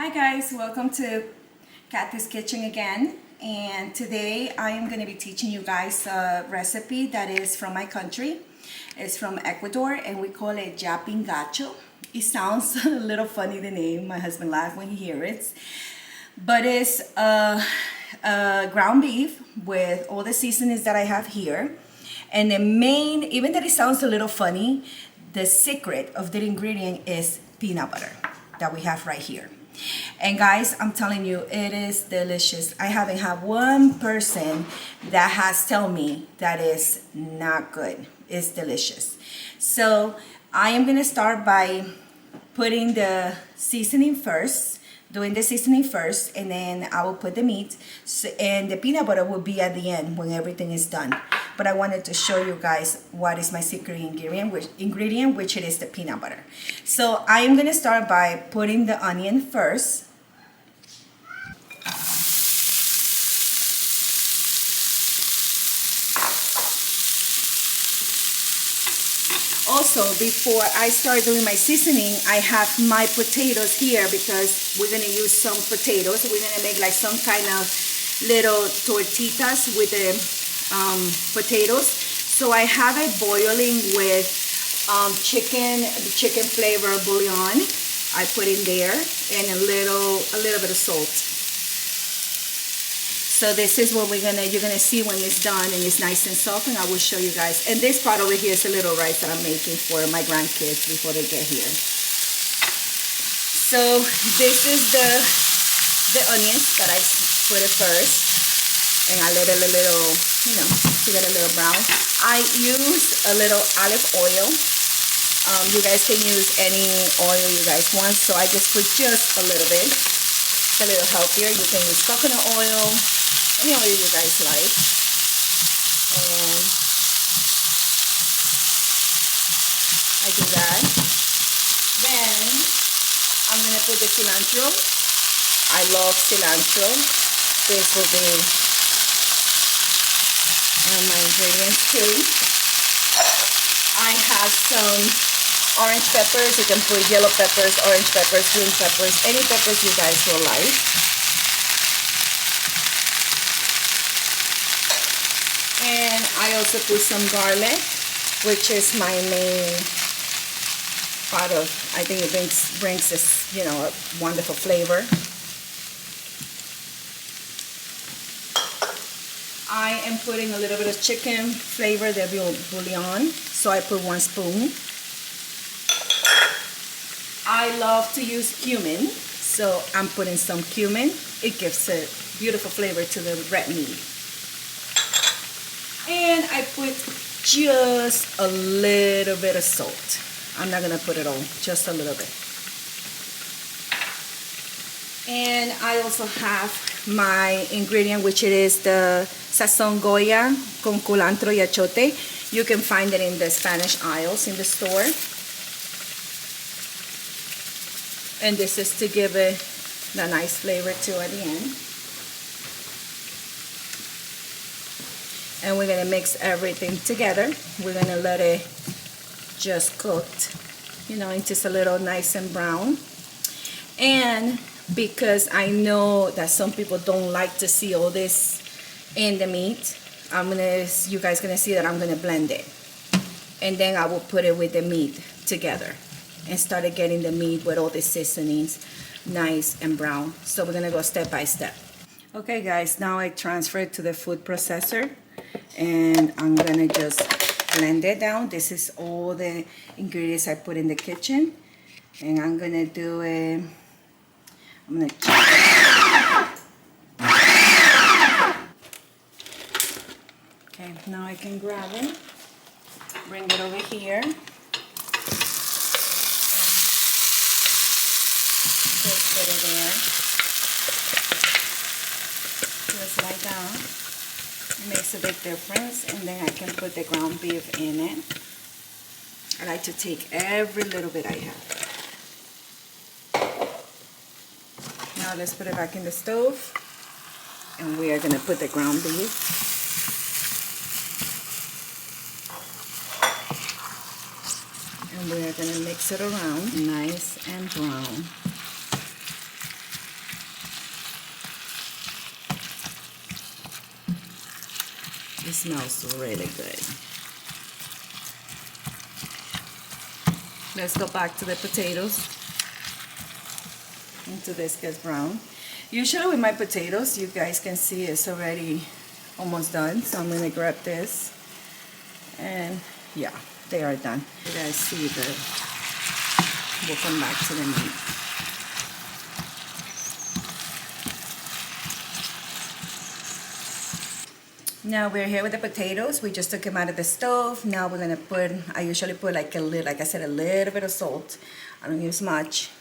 Hi guys, welcome to Kathy's Kitchen again, and today I am going to be teaching you guys a recipe that is from my country. It's from Ecuador and we call it Llapingacho. It sounds a little funny, the name. My husband laughs when he hears it, but it's ground beef with all the seasonings that I have here. And the main, even that it sounds a little funny, the secret of the ingredient is peanut butter that we have right here. And guys, I'm telling you, it is delicious. I haven't had one person that has told me that is not good. It's delicious. So I am gonna start by putting the seasoning first, doing the seasoning first, and then I will put the meat, and the peanut butter will be at the end when everything is done. But I wanted to show you guys what is my secret ingredient, which it is the peanut butter. So I am gonna start by putting the onion first. Also, before I start doing my seasoning, I have my potatoes here because we're gonna use some potatoes. We're gonna make like some kind of little tortitas with the potatoes. So I have it boiling with chicken flavor bouillon. I put in there and a little bit of salt. So this is what you're gonna see when it's done and it's nice and soft, and I will show you guys. And this part over here is a little rice that I'm making for my grandkids before they get here. So this is the onions that I put it first, and I let it a little, to get a little brown. I use a little olive oil. You guys can use any oil you guys want, so I just put just a little bit. It's a little healthier. You can use coconut oil, any oil you guys like. And I do that. Then I'm gonna put the cilantro. I love cilantro. This will be my ingredients too. I have some orange peppers. You can put yellow peppers, orange peppers, green peppers, any peppers you guys will like. And I also put some garlic, which is my main part of, I think it brings this, a wonderful flavor. I am putting a little bit of chicken flavor, the bouillon, so I put 1 spoon. I love to use cumin, so I'm putting some cumin. It gives a beautiful flavor to the red meat. And I put just a little bit of salt. I'm not gonna put it all, just a little bit. And I also have my ingredient, which it is the sazon Goya con culantro y achote. You can find it in the Spanish aisles in the store. And this is to give it the nice flavor too at the end. And we're gonna mix everything together. We're gonna let it just cook, just a little nice and brown. And because I know that some people don't like to see all this in the meat, you guys gonna see that I'm gonna blend it. And then I will put it with the meat together and started getting the meat with all the seasonings nice and brown. So we're gonna go step by step. Okay guys, now I transfer it to the food processor and I'm gonna just blend it down. This is all the ingredients I put in the kitchen, and I'm gonna do it. I'm gonna okay, now I can grab it, bring it over here, and just put it there, just like that. It makes a big difference, and then I can put the ground beef in it. I like to take every little bit I have. Now let's put it back in the stove, and we are going to put the ground beef. And we are going to mix it around nice and brown. smells really good. Let's go back to the potatoes until this gets brown. Usually with my potatoes, you guys can see it's already almost done. So I'm going to grab this, and yeah, they are done. You guys see we'll come back to the meat. Now we're here with the potatoes. We just took them out of the stove. Now we're gonna put, I usually put like a little, like I said, a little bit of salt. I don't use much.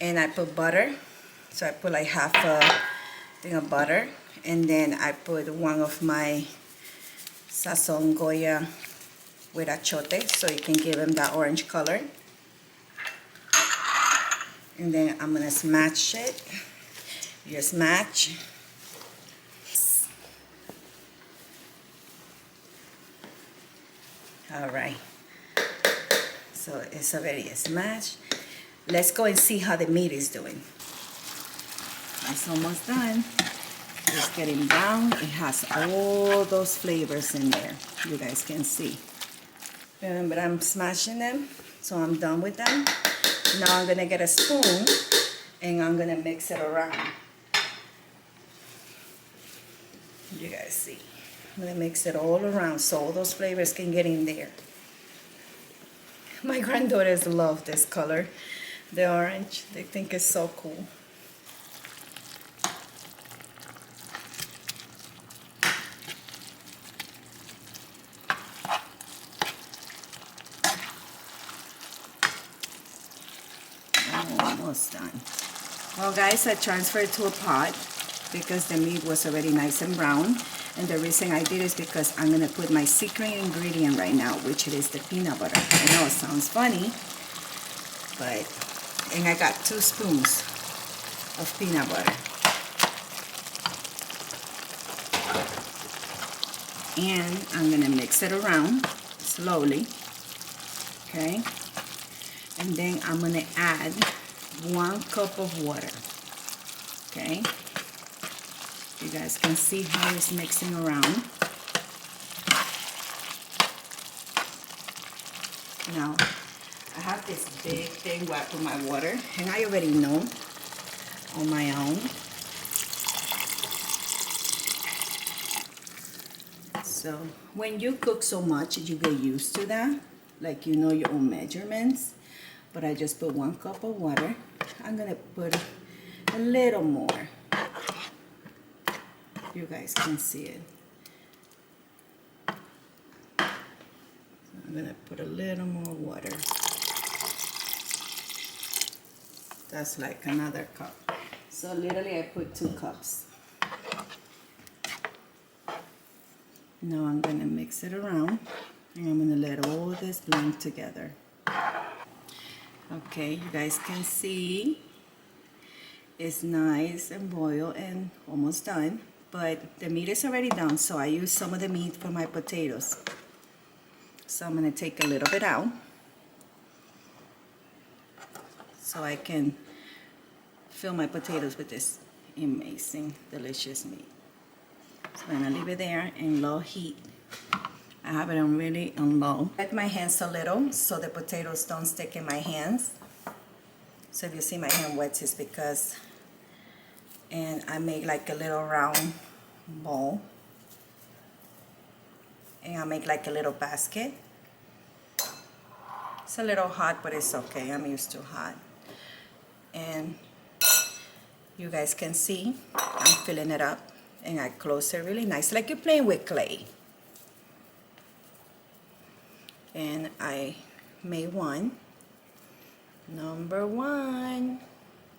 And I put butter. So I put like half a thing of butter. And then I put one of my sazon Goya with achote, so you can give them that orange color. And then I'm gonna smash it. Just match. All right, so it's already smashed. Let's go and see how the meat is doing. It's almost done. It's getting brown. It has all those flavors in there. You guys can see. Remember, I'm smashing them, so I'm done with them. Now I'm gonna get a spoon and I'm gonna mix it around. You guys see. I'm gonna mix it all around so all those flavors can get in there. My granddaughters love this color, the orange. They think it's so cool. Almost done. Well guys, I transferred to a pot because the meat was already nice and brown. And the reason I did is because I'm going to put my secret ingredient right now, which is the peanut butter. I know it sounds funny, but, and I got 2 spoons of peanut butter. And I'm going to mix it around slowly, okay? And then I'm going to add 1 cup of water, okay? You guys can see how it's mixing around. Now, I have this big thing where I put my water, and I already know on my own. So, when you cook so much, you get used to that. Like you know your own measurements. But I just put 1 cup of water. I'm going to put a little more. You guys can see it. So I'm gonna put a little more water. That's like another cup. So literally I put 2 cups. Now I'm gonna mix it around and I'm gonna let all this blend together. Okay, you guys can see it's nice and boiled and almost done. But the meat is already done, so I use some of the meat for my potatoes. So I'm going to take a little bit out so I can fill my potatoes with this amazing, delicious meat. So I'm going to leave it there in low heat. I have it on really on low. Wet my hands a little so the potatoes don't stick in my hands. So if you see my hand wet, it's because, and I make like a little round bowl, and I make like a little basket. It's a little hot, but it's okay. I'm used to hot. And you guys can see I'm filling it up, and I close it really nice, like you're playing with clay. And I made one. Number 1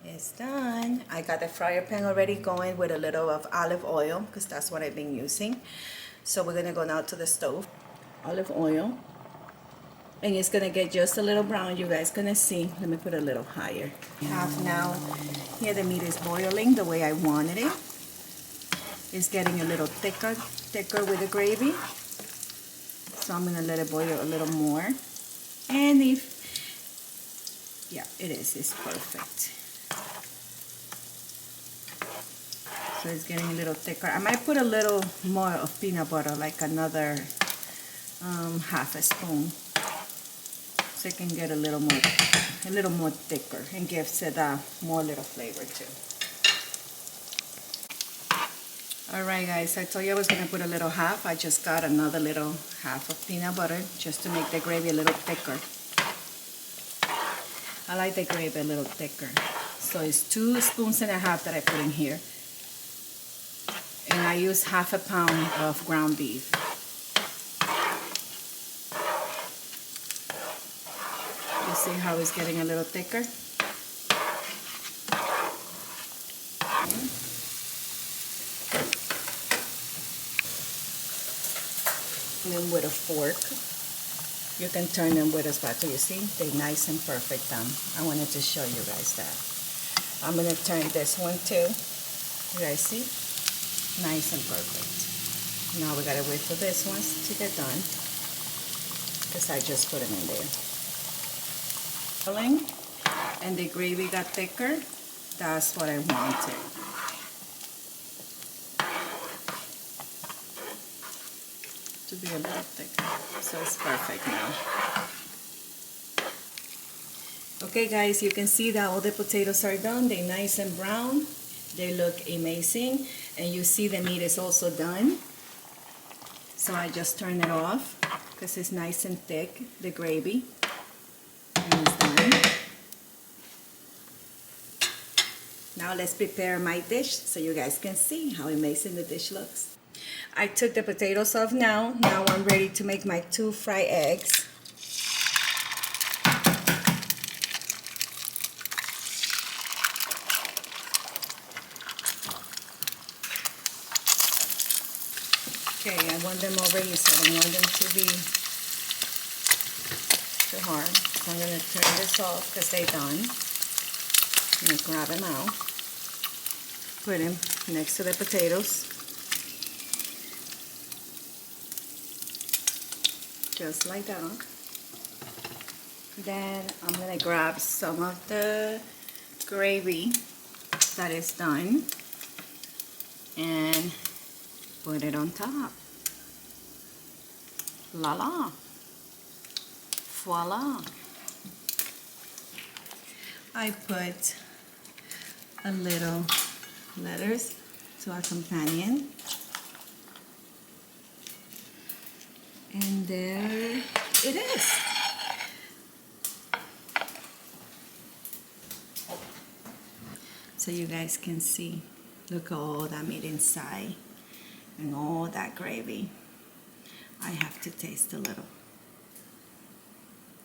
is done. I got the fryer pan already going with a little of olive oil because that's what I've been using. So we're gonna go now to the stove. Olive oil. And it's gonna get just a little brown. You guys gonna see. Let me put a little higher. Half now. Here the meat is boiling the way I wanted it. It's getting a little thicker with the gravy. So I'm gonna let it boil a little more. And if yeah, it is. It's perfect. So it's getting a little thicker. I might put a little more of peanut butter, like another half a spoon, so it can get a little more thicker and gives it more little flavor too. Alright guys, I told you I was going to put a little half. I just got another little half of peanut butter just to make the gravy a little thicker. I like the gravy a little thicker. So it's 2.5 spoons that I put in here. And I use half a pound of ground beef. You see how it's getting a little thicker? And then with a fork, you can turn them with a spatula. You see, they're nice and perfect. I wanted to show you guys that. I'm going to turn this one too. You guys see? Nice and perfect. Now we got to wait for this one to get done, because I just put them in there. And the gravy got thicker. That's what I wanted. To be a little thicker, so it's perfect now. Okay guys, you can see that all the potatoes are done. They're nice and brown. They look amazing, and you see the meat is also done. So I just turn it off because it's nice and thick, the gravy, and it's done. Now let's prepare my dish so you guys can see how amazing the dish looks. I took the potatoes off now. Now I'm ready to make my 2 fried eggs. Okay, I want them already, so I don't want them to be too hard. So I'm going to turn this off because they're done. I'm going to grab them out. Put them next to the potatoes. Just like that. Then I'm going to grab some of the gravy that is done and put it on top. La la. Voila. I put a little lettuce to our companion. And there it is. So you guys can see, look at all that meat inside and all that gravy. I have to taste a little.